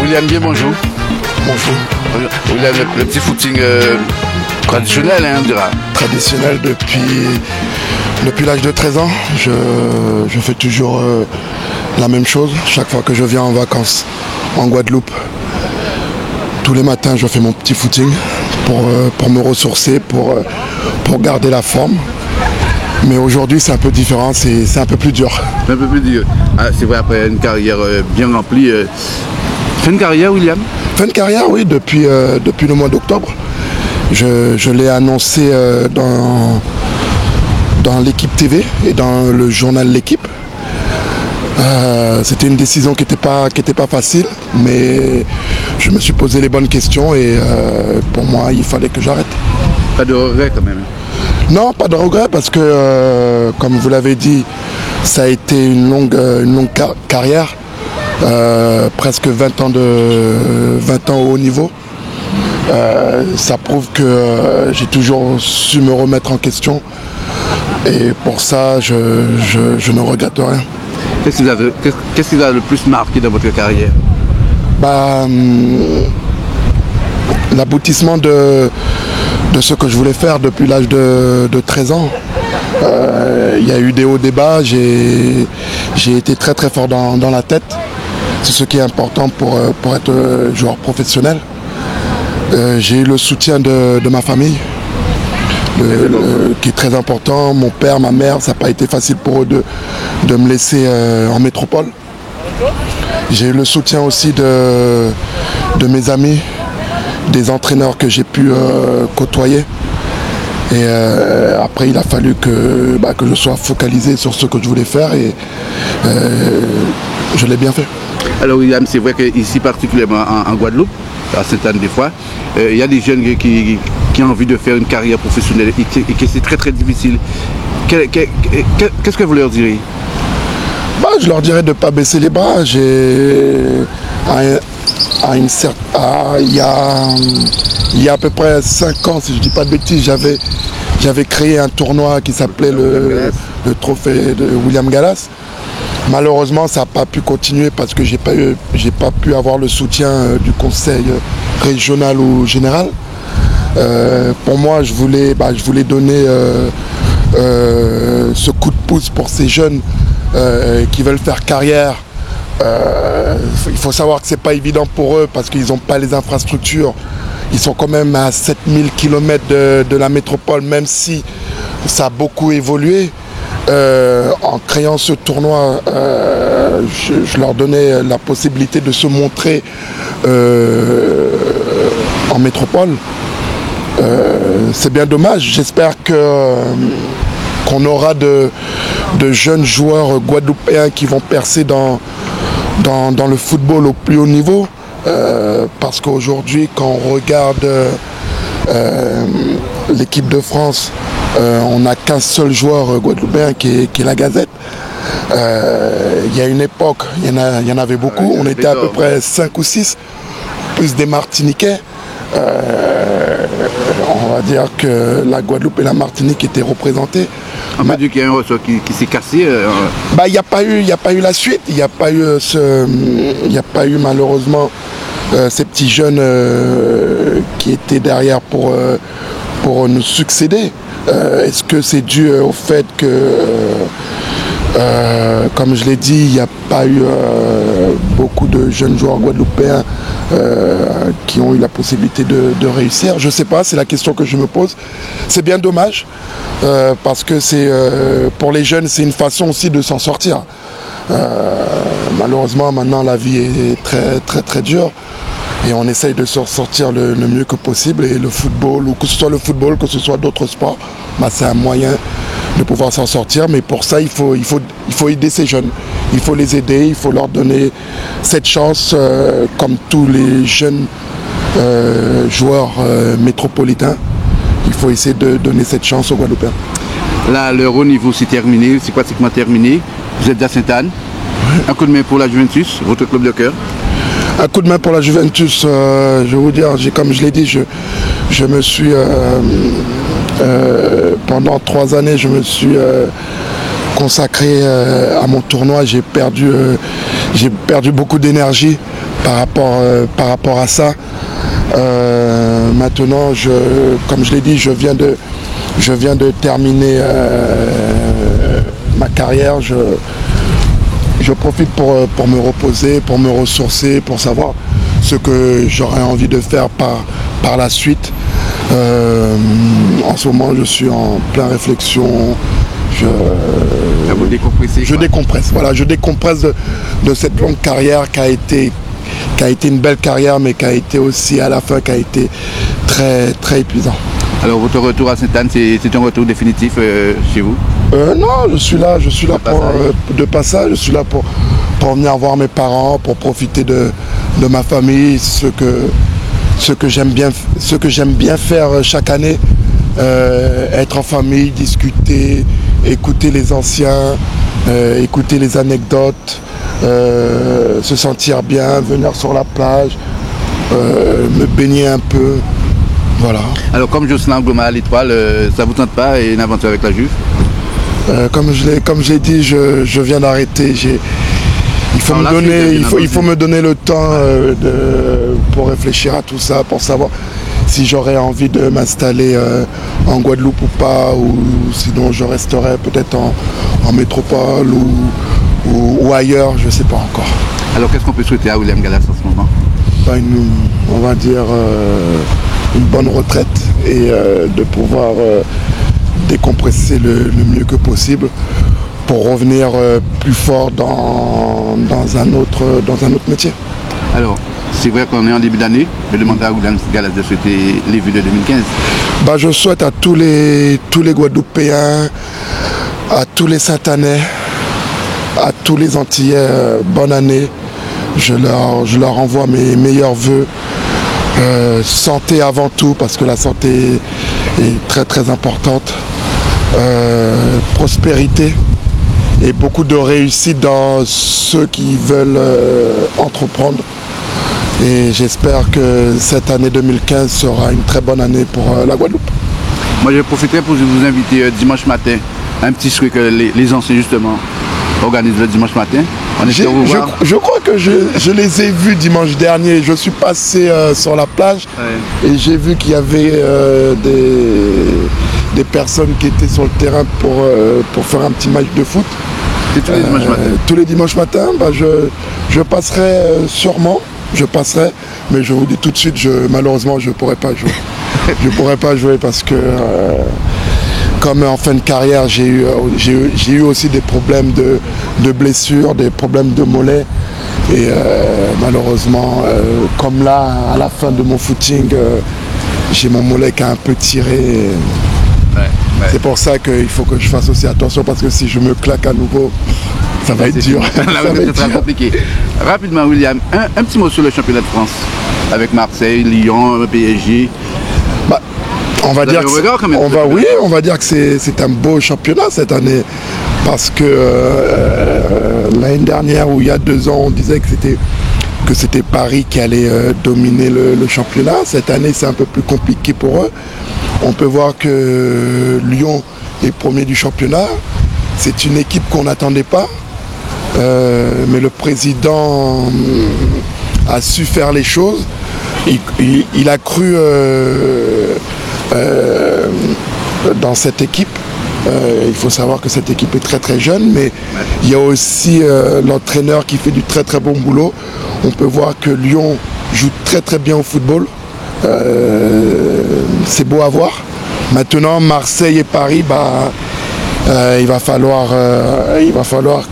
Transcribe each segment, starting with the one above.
William, bien bonjour. Bonjour. William, le petit footing traditionnel, on dira. Traditionnel depuis l'âge de 13 ans. Je fais toujours la même chose chaque fois que je viens en vacances en Guadeloupe. Tous les matins, je fais mon petit footing pour me ressourcer, pour garder la forme. Mais aujourd'hui, c'est un peu différent, c'est un peu plus dur. Un peu plus dur. Ah, c'est vrai, après une carrière bien remplie. Fin de carrière, William? Fin de carrière, oui, depuis le mois d'octobre. Je l'ai annoncé dans l'équipe TV et dans le journal L'équipe. C'était une décision qui n'était pas facile, mais je me suis posé les bonnes questions et pour moi, il fallait que j'arrête. Pas de regret quand même? Non, pas de regret parce que, comme vous l'avez dit, ça a été une longue carrière, presque 20 ans au haut niveau. Ça prouve que j'ai toujours su me remettre en question et pour ça, je ne regrette rien. Qu'est-ce qui vous a le plus marqué dans votre carrière? L'aboutissement de ce que je voulais faire depuis l'âge de 13 ans. Il y a eu des hauts débats, j'ai été très très fort dans la tête. C'est ce qui est important pour être joueur professionnel. J'ai eu le soutien de ma famille, qui est très important. Mon père, ma mère, ça n'a pas été facile pour eux de me laisser en métropole. J'ai eu le soutien aussi de mes amis, des entraîneurs que j'ai pu côtoyer. Et après, il a fallu que je sois focalisé sur ce que je voulais faire et je l'ai bien fait. Alors William, c'est vrai qu'ici particulièrement en Guadeloupe, à Sainte-Anne des fois, il y a des jeunes qui ont envie de faire une carrière professionnelle et que c'est très très difficile. Qu'est-ce que vous leur direz? Je leur dirais de ne pas baisser les bras. Il y a à peu près 5 ans, si je ne dis pas de bêtises, j'avais créé un tournoi qui s'appelait le trophée de William Gallas. Malheureusement, ça n'a pas pu continuer parce que j'ai pas pu avoir le soutien du conseil régional ou général. Pour moi, je voulais donner ce coup de pouce pour ces jeunes qui veulent faire carrière. Il faut savoir que ce n'est pas évident pour eux parce qu'ils n'ont pas les infrastructures. Ils sont quand même à 7000 km de la métropole, même si ça a beaucoup évolué. En créant ce tournoi, je leur donnais la possibilité de se montrer en métropole. C'est bien dommage. J'espère qu'on aura de jeunes joueurs guadeloupéens qui vont percer dans le football au plus haut niveau. Parce qu'aujourd'hui, quand on regarde l'équipe de France, on n'a qu'un seul joueur guadeloupéen qui est la Gazette. Il y a une époque, il y en avait beaucoup, on était à peu près 5 ou 6, plus des Martiniquais. On va dire que la Guadeloupe et la Martinique étaient représentées. On m'a dit qu'il y a un ressort qui s'est cassé. Il n'y a pas eu la suite, il n'y a pas eu malheureusement ces petits jeunes qui étaient derrière pour nous succéder. Est-ce que c'est dû au fait que, comme je l'ai dit, il n'y a pas eu beaucoup de jeunes joueurs guadeloupéens qui ont eu la possibilité de réussir? Je ne sais pas, c'est la question que je me pose. C'est bien dommage, parce que pour les jeunes, c'est une façon aussi de s'en sortir. Malheureusement, maintenant, la vie est très, très, très dure. Et on essaye de s'en sortir le mieux que possible. Et le football, ou que ce soit le football, que ce soit d'autres sports, c'est un moyen de pouvoir s'en sortir. Mais pour ça, il faut aider ces jeunes. Il faut les aider, il faut leur donner cette chance, comme tous les jeunes joueurs métropolitains. Il faut essayer de donner cette chance aux Guadeloupéens. Là, le haut niveau, c'est terminé, c'est pratiquement terminé. Vous êtes à Sainte-Anne. Un coup de main pour la Juventus, votre club de cœur. Un coup de main pour la Juventus, je vais vous dire, comme je l'ai dit, je me suis Pendant 3 années, je me suis consacré à mon tournoi. J'ai perdu beaucoup d'énergie par rapport à ça. Maintenant, comme je l'ai dit, je viens de terminer ma carrière. Je profite pour me reposer, pour me ressourcer, pour savoir ce que j'aurais envie de faire par la suite. En ce moment, je suis en pleine réflexion. Je décompresse. Voilà, je décompresse de cette longue carrière qui a été une belle carrière, mais qui a été aussi à la fin qui a été très très épuisant. Alors votre retour à Sainte-Anne, c'est un retour définitif chez vous? Non, je suis là de passage. Je suis là pour venir voir mes parents, pour profiter de ma famille, ce que j'aime bien faire chaque année, être en famille, discuter, écouter les anciens, écouter les anecdotes, se sentir bien, venir sur la plage, me baigner un peu. Voilà. Alors comme Jocelyn Ngoma à l'Étoile, ça vous tente pas une aventure avec la Juve? Comme je l'ai dit, je viens d'arrêter. Il faut me donner le temps pour réfléchir à tout ça, pour savoir si j'aurais envie de m'installer en Guadeloupe ou pas, ou sinon je resterai peut-être en métropole ou ailleurs, je ne sais pas encore. Alors qu'est-ce qu'on peut souhaiter à William Gallas en ce moment? On va dire une bonne retraite et de pouvoir décompresser le mieux que possible pour revenir plus fort dans un autre métier. Alors, c'est vrai qu'on est en début d'année, je demande à William Gallas de souhaiter les vues de 2015. Je souhaite à tous les Guadeloupéens, à tous les Saint-Anais, à tous les Antillais, bonne année. Je leur envoie mes meilleurs vœux. Santé avant tout, parce que la santé est très très importante. Prospérité et beaucoup de réussite dans ceux qui veulent entreprendre. Et j'espère que cette année 2015 sera une très bonne année pour la Guadeloupe. Moi, je profiterai pour vous inviter dimanche matin, un petit souhait que les anciens justement organisent le dimanche matin. Je crois que je les ai vus dimanche dernier. Je suis passé sur la plage, ouais, et j'ai vu qu'il y avait des personnes qui étaient sur le terrain pour faire un petit match de foot. Et tous les dimanches matins? Tous les dimanches matins, je passerai sûrement. Mais je vous dis tout de suite, malheureusement, je ne pourrai pas jouer. Je ne pourrai pas jouer parce que, comme en fin de carrière, j'ai eu aussi des problèmes de blessures, des problèmes de mollets. Et malheureusement, comme là, à la fin de mon footing, j'ai mon mollet qui a un peu tiré. Ouais. C'est pour ça qu'il faut que je fasse aussi attention, parce que si je me claque à nouveau, ça va être dur. Ça va être très compliqué. Rapidement, William, un petit mot sur le championnat de France, avec Marseille, Lyon, PSG. On va dire que c'est un beau championnat cette année, parce que l'année dernière, ou il y a 2 ans, on disait que c'était Paris qui allait dominer le championnat. Cette année, c'est un peu plus compliqué pour eux. On peut voir que Lyon est premier du championnat. C'est une équipe qu'on n'attendait pas. Mais le président a su faire les choses. Il a cru dans cette équipe. Il faut savoir que cette équipe est très très jeune, mais il y a aussi l'entraîneur qui fait du très très bon boulot. On peut voir que Lyon joue très très bien au football. C'est beau à voir. Maintenant, Marseille et Paris, il va falloir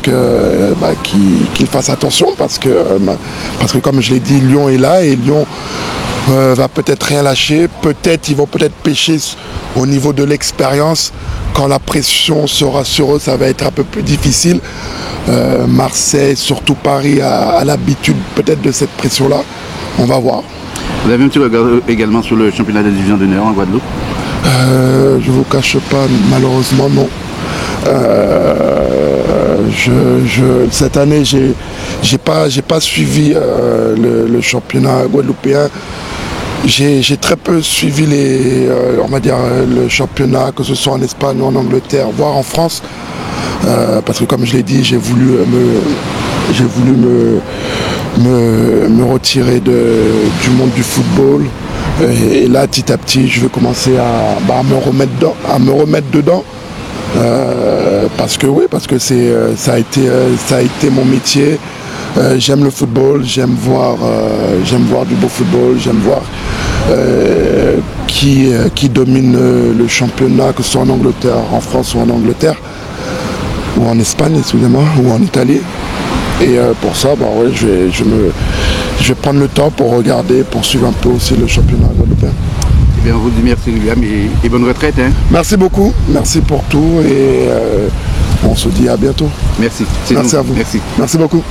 qu'ils fassent attention, parce que comme je l'ai dit, Lyon est là et Lyon va peut-être rien lâcher. Peut-être ils vont pêcher au niveau de l'expérience. Quand la pression sera sur eux, ça va être un peu plus difficile. Marseille, surtout Paris, a l'habitude peut-être de cette pression-là. On va voir. Vous avez un petit regard également sur le championnat de division d'honneur en Guadeloupe? Je ne vous cache pas, malheureusement non. Cette année, j'ai pas suivi le championnat guadeloupéen. J'ai très peu suivi on va dire, le championnat, que ce soit en Espagne ou en Angleterre, voire en France, parce que comme je l'ai dit, j'ai voulu me retirer du monde du football. Et là, petit à petit, je vais commencer à me remettre dedans. Parce que ça a été mon métier. J'aime le football, j'aime voir du beau football, j'aime voir qui domine le championnat, que ce soit en Angleterre, en France ou en Angleterre, ou en Espagne, excusez-moi, ou en Italie. Et pour ça, je vais prendre le temps pour regarder, pour suivre un peu aussi le championnat européen. Eh bien, on vous dit merci William et bonne retraite. Hein. Merci beaucoup, merci pour tout et on se dit à bientôt. Merci. Merci à vous. Merci. Merci beaucoup.